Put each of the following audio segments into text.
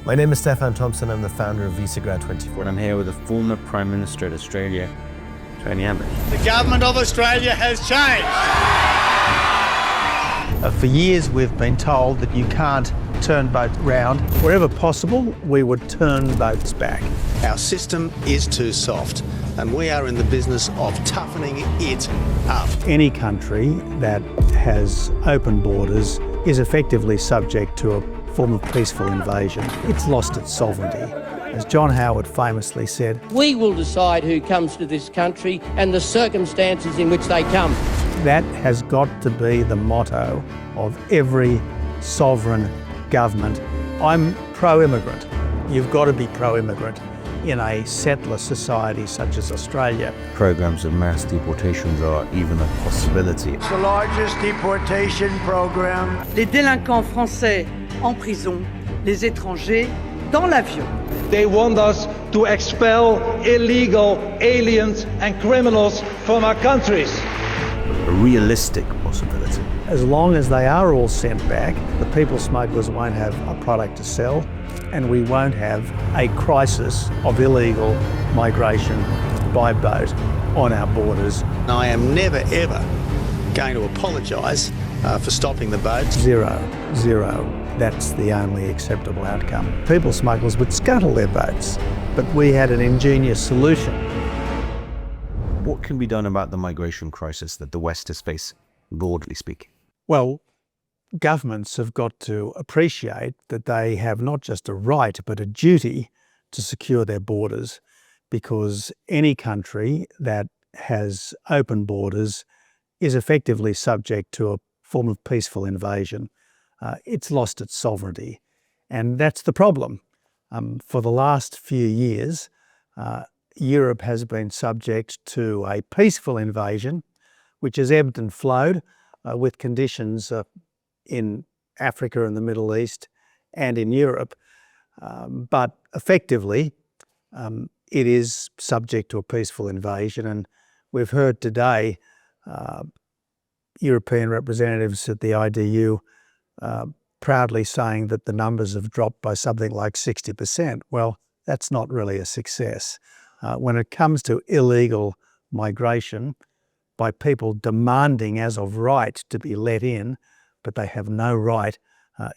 My name is Stefan Tompson. I'm the founder of Visagrad24. And I'm here with the former Prime Minister of Australia, Tony Abbott. The government of Australia has changed. For years we've been told that you can't turn boats round. Wherever possible, we would turn boats back. Our system is too soft, and we are in the business of toughening it up. Any country that has open borders is effectively subject to a form of peaceful invasion. It's lost its sovereignty. As John Howard famously said, "We will decide who comes to this country and the circumstances in which they come." That has got to be the motto of every sovereign government. I'm pro-immigrant. You've got to be pro-immigrant in a settler society such as Australia. Programs of mass deportations are even a possibility. It's the largest deportation program. Les délinquants français en prison, les étrangers dans l'avion. They want us to expel illegal aliens and criminals from our countries. A realistic possibility. As long as they are all sent back, the people smugglers won't have a product to sell, and we won't have a crisis of illegal migration by boat on our borders. I am never, ever going to apologise for stopping the boats. Zero. That's the only acceptable outcome. People smugglers would scuttle their boats, but we had an ingenious solution. What can be done about the migration crisis that the West has faced, broadly speaking? Well, governments have got to appreciate that they have not just a right, but a duty to secure their borders, because any country that has open borders is effectively subject to a form of peaceful invasion. It's lost its sovereignty, and that's the problem. For the last few years, Europe has been subject to a peaceful invasion, which has ebbed and flowed with conditions in Africa and the Middle East and in Europe. But effectively, it is subject to a peaceful invasion. And we've heard today European representatives at the IDU proudly saying that the numbers have dropped by something like 60%. Well, that's not really a success. When it comes to illegal migration, by people demanding as of right to be let in, but they have no right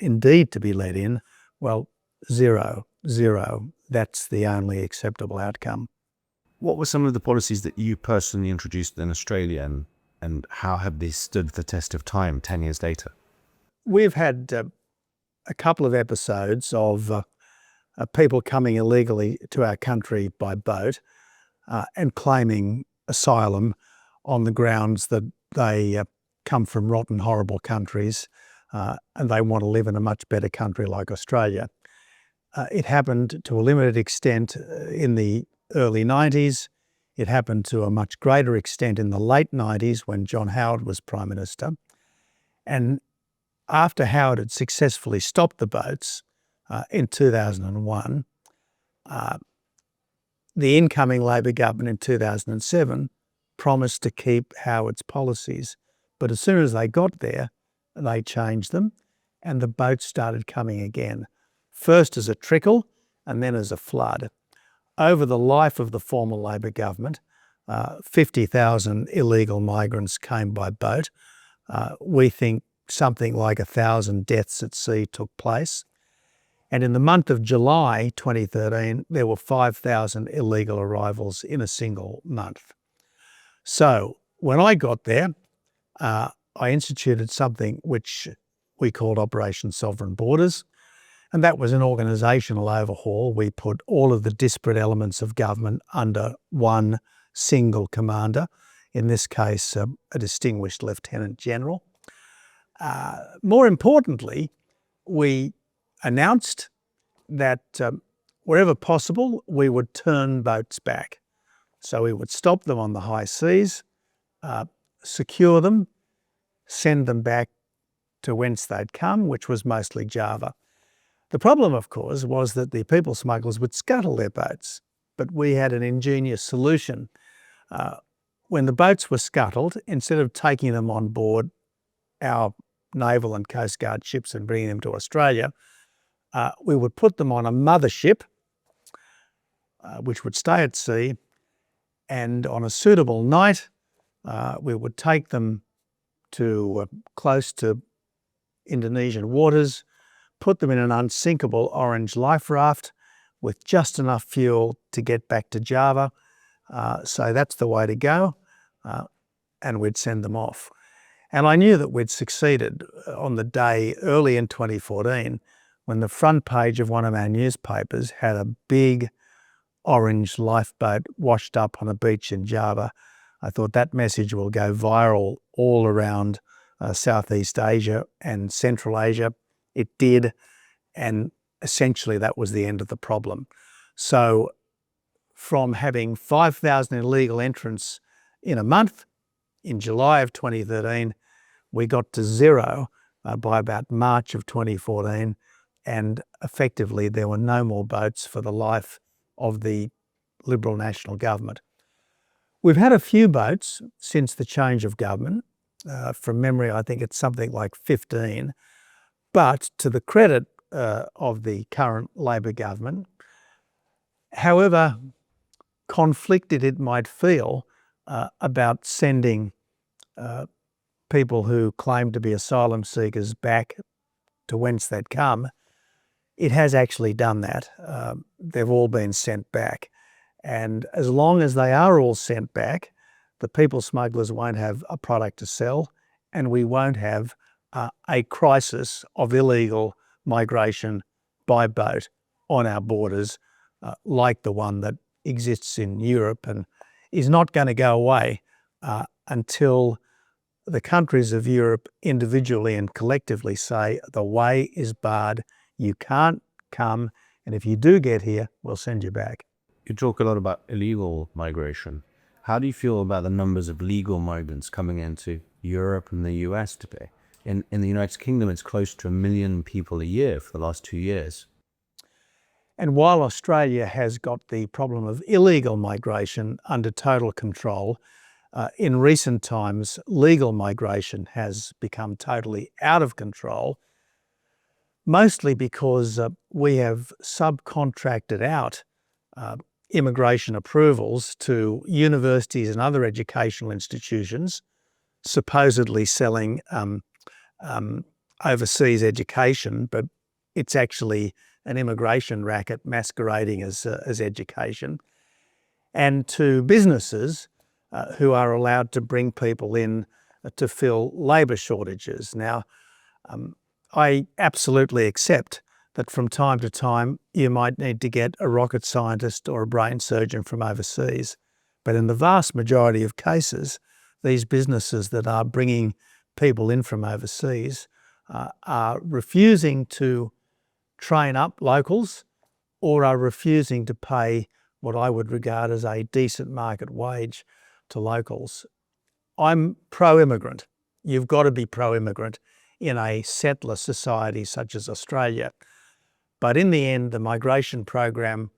indeed to be let in, well, zero. That's the only acceptable outcome. What were some of the policies that you personally introduced in Australia, and how have they stood the test of time 10 years later? We've had a couple of episodes of people coming illegally to our country by boat and claiming asylum on the grounds that they come from rotten, horrible countries and they want to live in a much better country like Australia. It happened to a limited extent in the early 90s. It happened to a much greater extent in the late 90s when John Howard was Prime Minister. And after Howard had successfully stopped the boats in 2001, the incoming Labor government in 2007 promised to keep Howard's policies. But as soon as they got there, they changed them and the boats started coming again, first as a trickle and then as a flood. Over the life of the former Labor government, 50,000 illegal migrants came by boat. We think something like 1,000 deaths at sea took place. And in the month of July 2013, there were 5,000 illegal arrivals in a single month. So when I got there, I instituted something which we called Operation Sovereign Borders, and that was an organisational overhaul. We put all of the disparate elements of government under one single commander, in this case a distinguished Lieutenant General. More importantly, we announced that wherever possible, we would turn boats back. So we would stop them on the high seas, secure them, send them back to whence they'd come, which was mostly Java. The problem, of course, was that the people smugglers would scuttle their boats, but we had an ingenious solution. When the boats were scuttled, instead of taking them on board our naval and coast guard ships and bringing them to Australia, we would put them on a mothership, which would stay at sea, and on a suitable night, we would take them to close to Indonesian waters, put them in an unsinkable orange life raft with just enough fuel to get back to Java. So that's the way to go, and we'd send them off. And I knew that we'd succeeded on the day early in 2014 when the front page of one of our newspapers had a big orange lifeboat washed up on a beach in Java. I thought that message will go viral all around Southeast Asia and Central Asia. It did, and essentially that was the end of the problem. So from having 5,000 illegal entrants in a month, in July of 2013, we got to zero by about March of 2014, and effectively there were no more boats for the life of the Liberal National Government. We've had a few boats since the change of government. From memory, I think it's something like 15. But to the credit of the current Labor government, however conflicted it might feel about sending people who claim to be asylum seekers back to whence they'd come, it has actually done that. They've all been sent back. And as long as they are all sent back, the people smugglers won't have a product to sell, and we won't have a crisis of illegal migration by boat on our borders like the one that exists in Europe and is not going to go away until the countries of Europe individually and collectively say the way is barred, you can't come, and if you do get here, we'll send you back. You talk a lot about illegal migration. How do you feel about the numbers of legal migrants coming into Europe and the US today? In the United Kingdom, it's close to 1 million people a year for the last 2 years. And while Australia has got the problem of illegal migration under total control, in recent times, legal migration has become totally out of control, mostly because we have subcontracted out immigration approvals to universities and other educational institutions, supposedly selling overseas education, but it's actually an immigration racket masquerading as education, and to businesses who are allowed to bring people in to fill labour shortages. Now, I absolutely accept that from time to time you might need to get a rocket scientist or a brain surgeon from overseas. But in the vast majority of cases, these businesses that are bringing people in from overseas are refusing to train up locals or are refusing to pay what I would regard as a decent market wage to locals. I'm pro-immigrant. You've got to be pro-immigrant in a settler society such as Australia. But in the end, the migration program,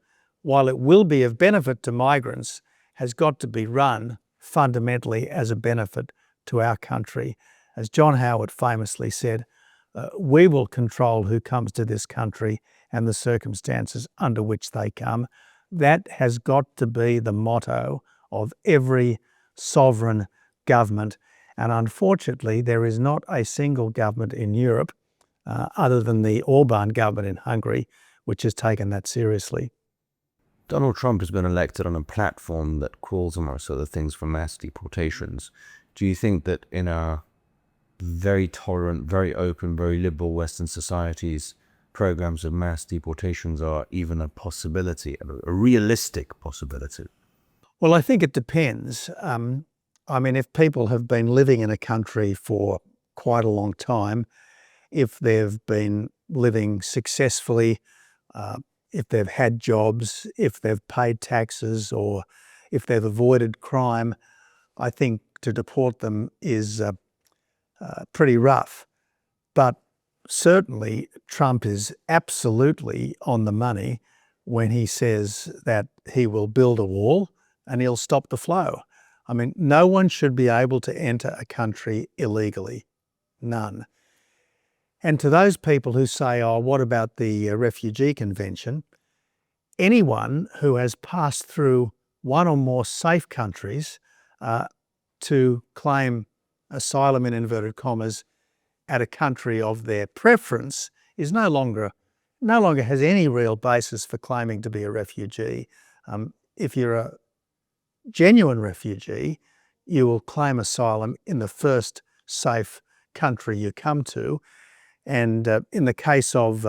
while it will be of benefit to migrants, has got to be run fundamentally as a benefit to our country. As John Howard famously said, we will control who comes to this country and the circumstances under which they come. That has got to be the motto of every sovereign government. And unfortunately, there is not a single government in Europe other than the Orban government in Hungary, which has taken that seriously. Donald Trump has been elected on a platform that calls, amongst other things, for mass deportations. Do you think that in our very tolerant, very open, very liberal Western societies, programs of mass deportations are even a possibility, a realistic possibility? Well, I think it depends. I mean, if people have been living in a country for quite a long time, if they've been living successfully, if they've had jobs, if they've paid taxes, or if they've avoided crime, I think to deport them is pretty rough. But certainly Trump is absolutely on the money when he says that he will build a wall and he'll stop the flow. I mean, no one should be able to enter a country illegally. None. And to those people who say, oh, what about the Refugee Convention? Anyone who has passed through one or more safe countries to claim asylum in inverted commas at a country of their preference is no longer has any real basis for claiming to be a refugee. If you're a genuine refugee, you will claim asylum in the first safe country you come to. And in the case of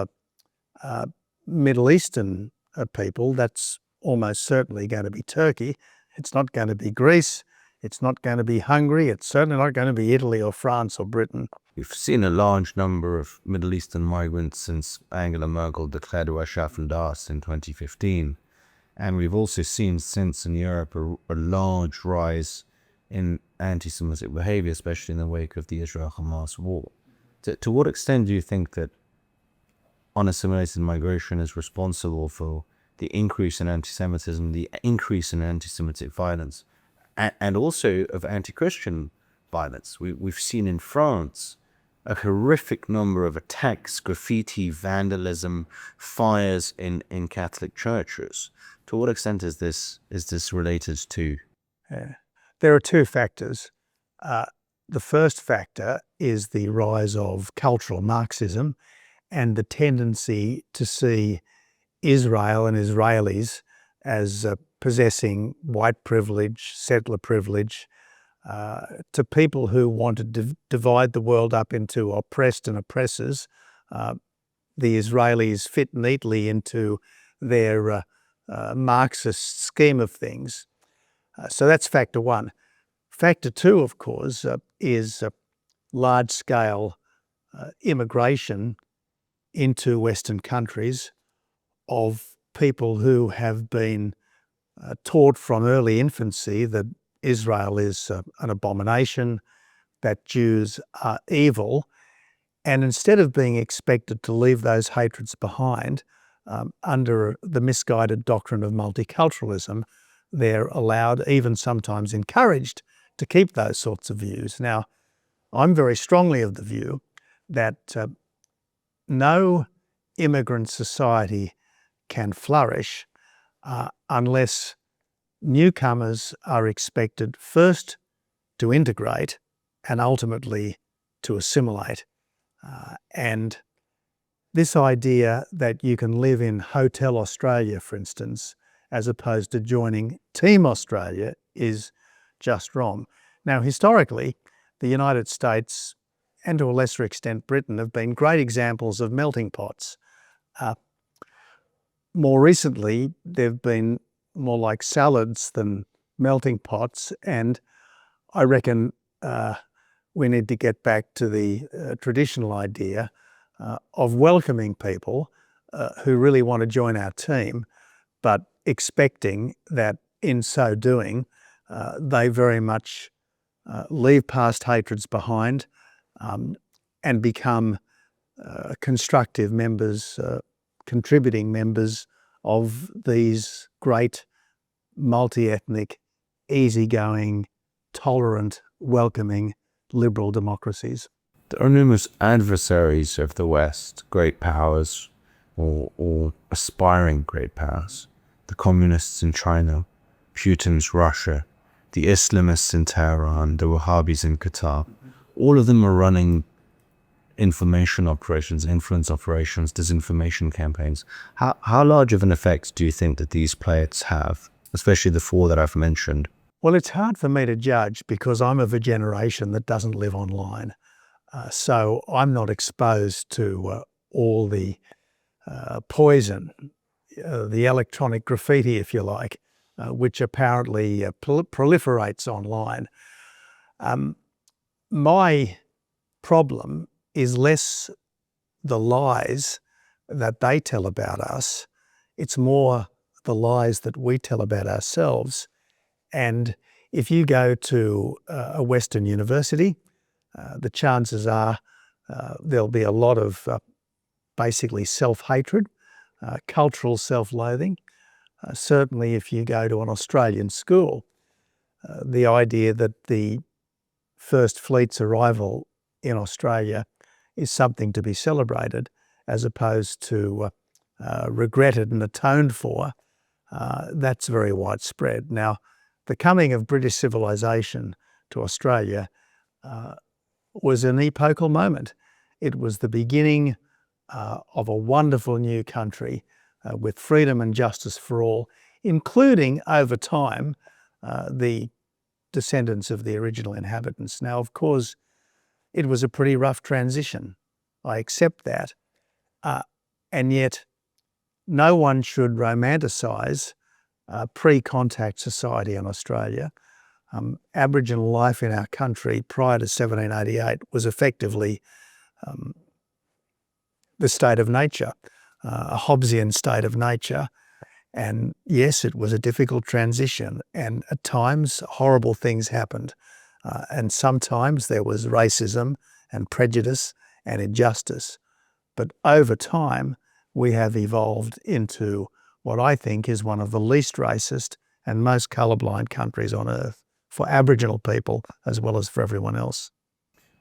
Middle Eastern people, that's almost certainly going to be Turkey. It's not going to be Greece. It's not going to be Hungary. It's certainly not going to be Italy or France or Britain. We've seen a large number of Middle Eastern migrants since Angela Merkel declared Wir schaffen das in 2015. And we've also seen since in Europe a large rise in anti-Semitic behavior, especially in the wake of the Israel-Hamas war. To what extent do you think that unassimilated migration is responsible for the increase in anti-Semitism, the increase in anti-Semitic violence, and also of anti-Christian violence? We've seen in France a horrific number of attacks, graffiti, vandalism, fires in Catholic churches. To what extent is this related to? There are two factors. The first factor is the rise of cultural Marxism and the tendency to see Israel and Israelis as possessing white privilege, settler privilege, to people who want to divide the world up into oppressed and oppressors. The Israelis fit neatly into their Marxist scheme of things. So that's factor one. Factor two, of course, is large-scale immigration into Western countries of people who have been taught from early infancy that Israel is an abomination, that Jews are evil, and instead of being expected to leave those hatreds behind under the misguided doctrine of multiculturalism, they're allowed, even sometimes encouraged, to keep those sorts of views. Now, I'm very strongly of the view that no immigrant society can flourish unless newcomers are expected first to integrate and ultimately to assimilate. And this idea that you can live in Hotel Australia, for instance, as opposed to joining Team Australia is just wrong. Now, historically, the United States and to a lesser extent Britain have been great examples of melting pots. More recently, they've been more like salads than melting pots, and I reckon we need to get back to the traditional idea of welcoming people who really want to join our team, but expecting that in so doing, they very much leave past hatreds behind and become constructive members, contributing members of these great multi-ethnic, easygoing, tolerant, welcoming, liberal democracies. There are numerous adversaries of the West, great powers or aspiring great powers. The communists in China, Putin's Russia, the Islamists in Tehran, the Wahhabis in Qatar. All of them are running information operations, influence operations, disinformation campaigns. How large of an effect do you think that these players have, especially the four that I've mentioned? Well, it's hard for me to judge because I'm of a generation that doesn't live online. So I'm not exposed to all the poison, the electronic graffiti, if you like, which apparently proliferates online. My problem is less the lies that they tell about us. It's more the lies that we tell about ourselves. And if you go to a Western university, the chances are there'll be a lot of basically self-hatred, cultural self-loathing. Certainly if you go to an Australian school, the idea that the First Fleet's arrival in Australia is something to be celebrated as opposed to regretted and atoned for, that's very widespread. Now, the coming of British civilization to Australia was an epochal moment. It was the beginning of a wonderful new country with freedom and justice for all, including, over time, the descendants of the original inhabitants. Now, of course, it was a pretty rough transition. I accept that. And yet, no one should romanticise pre-contact society in Australia. Aboriginal life in our country prior to 1788 was effectively the state of nature, a Hobbesian state of nature. And yes, it was a difficult transition, and at times horrible things happened. And sometimes there was racism and prejudice and injustice. But over time, we have evolved into what I think is one of the least racist and most colourblind countries on earth, for Aboriginal people as well as for everyone else.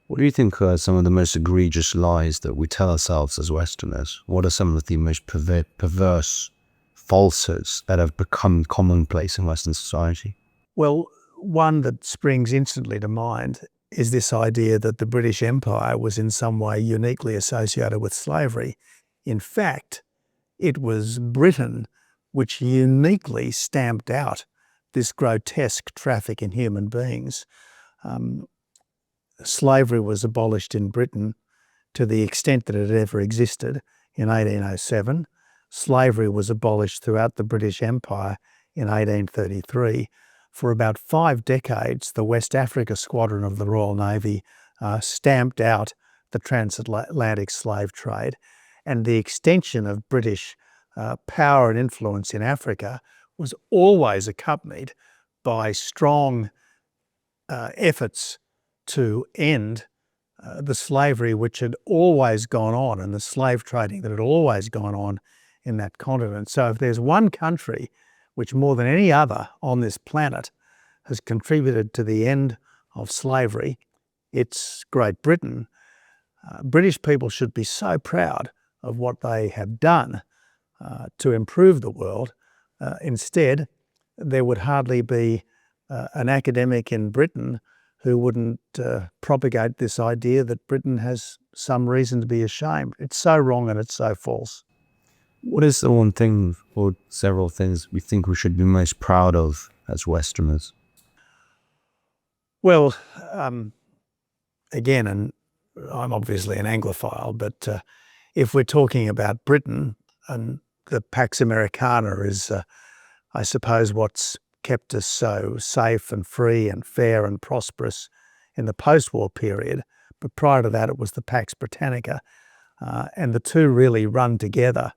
What do you think are some of the most egregious lies that we tell ourselves as Westerners? What are some of the most perverse falsehoods that have become commonplace in Western society? Well, one that springs instantly to mind is this idea that the British Empire was in some way uniquely associated with slavery. In fact, it was Britain which uniquely stamped out this grotesque traffic in human beings. Slavery was abolished in Britain to the extent that it ever existed in 1807. Slavery was abolished throughout the British Empire in 1833. For about 5 decades, the West Africa Squadron of the Royal Navy stamped out the transatlantic slave trade, and the extension of British power and influence in Africa was always accompanied by strong efforts to end the slavery which had always gone on and the slave trading that had always gone on in that continent. So if there's one country which more than any other on this planet has contributed to the end of slavery, it's Great Britain. British people should be so proud of what they have done to improve the world. Instead, there would hardly be an academic in Britain who wouldn't propagate this idea that Britain has some reason to be ashamed. It's so wrong and it's so false. What is the one thing or several things we think we should be most proud of as Westerners? Well, again, and I'm obviously an Anglophile, but if we're talking about Britain, and the Pax Americana is, I suppose, what's kept us so safe and free and fair and prosperous in the post-war period. But prior to that, it was the Pax Britannica, and the two really run together.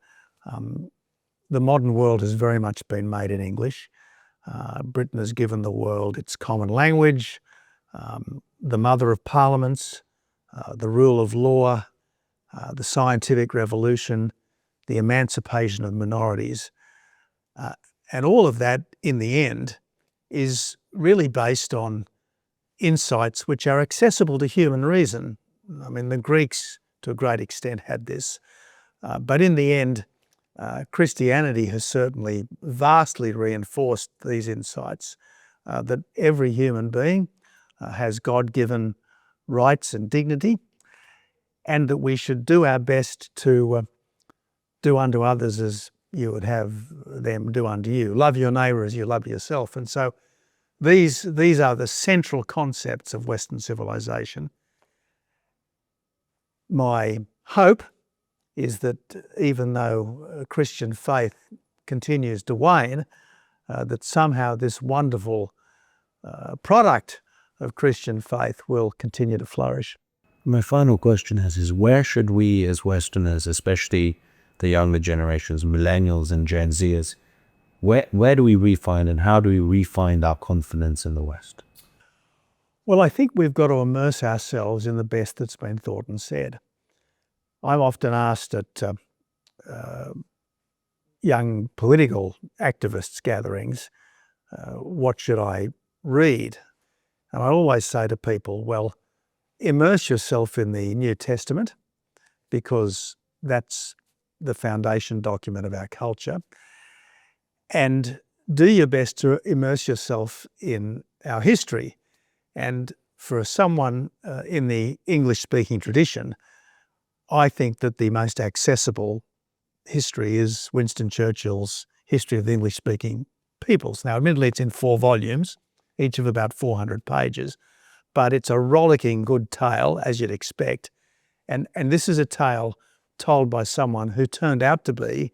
The modern world has very much been made in English. Britain has given the world its common language, the mother of parliaments, the rule of law, the scientific revolution, the emancipation of minorities. And all of that, in the end, is really based on insights which are accessible to human reason. I mean, the Greeks, to a great extent, had this. But in the end, Christianity has certainly vastly reinforced these insights, that every human being has God-given rights and dignity, and that we should do our best to do unto others as you would have them do unto you. Love your neighbour as you love yourself. And so these are the central concepts of Western civilization. My hope is that even though Christian faith continues to wane, that somehow this wonderful product of Christian faith will continue to flourish. My final question is where should we as Westerners, especially the younger generations, millennials and Gen Zers, where do we refine and how do we refine our confidence in the West? Well, I think we've got to immerse ourselves in the best that's been thought and said. I'm often asked at young political activists gatherings, what should I read? And I always say to people, well, immerse yourself in the New Testament because that's the foundation document of our culture. And do your best to immerse yourself in our history. And for someone in the English-speaking tradition, I think that the most accessible history is Winston Churchill's History of the English-speaking Peoples. Now, admittedly, it's in 4 volumes, each of about 400 pages, but it's a rollicking good tale, as you'd expect. And this is a tale told by someone who turned out to be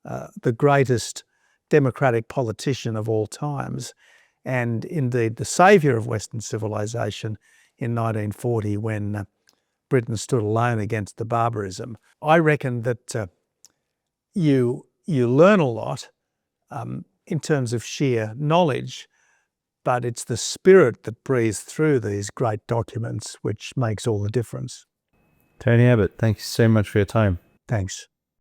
the greatest democratic politician of all times, and indeed the saviour of Western civilization in 1940 when Britain stood alone against the barbarism. I reckon that you learn a lot in terms of sheer knowledge, but it's the spirit that breathes through these great documents which makes all the difference. Tony Abbott, thank you so much for your time. Thanks.